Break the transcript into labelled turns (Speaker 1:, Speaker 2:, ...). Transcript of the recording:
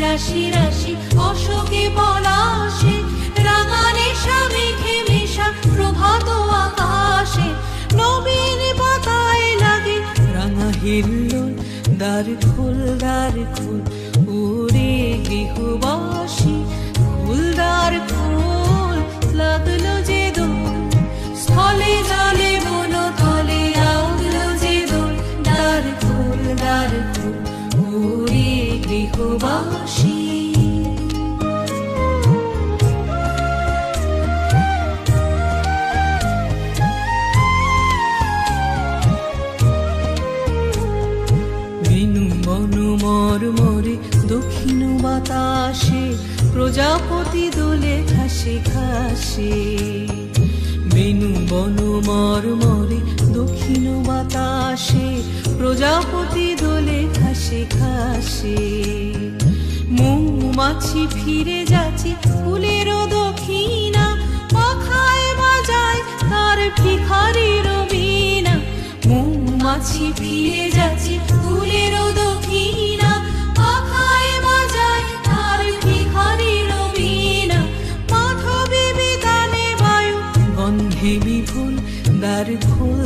Speaker 1: রাশি রাশি অশোকে পলাশে, রাঙানে মেঘে মেশা প্রভাত আকাশে, নবীন পাতায় লাগে রাঙা হিল্লোল। দ্বার খোল ওরে গৃহবাসী, দ্বার খোল, লাগলো যে দোল, স্থলে জলে বন তলে লাগলো যে দোল। দ্বার খোল ওরে গৃহবাসী। মরমরে দক্ষিণ বাতাসে, প্রজাপতি দোলে ঘাসে ঘাসে। বেনু বন মরমরে দক্ষিণ বাতাসে, প্রজাপতি দোলে ঘাসে ঘাসে। মৌমাছি ফিরে যাচ্ছে ফুলের দক্ষিণা, পাখায় বাজায় তার ভিখারির বীণা। মৌমাছি ফিরে যাচ্ছে ফুলের দক্ষিণা, পাখায় বাজায় তার ভিখারির বীণা। মাধবী বিতানে বায়ু গন্ধে বিপুল, দ্বার খোল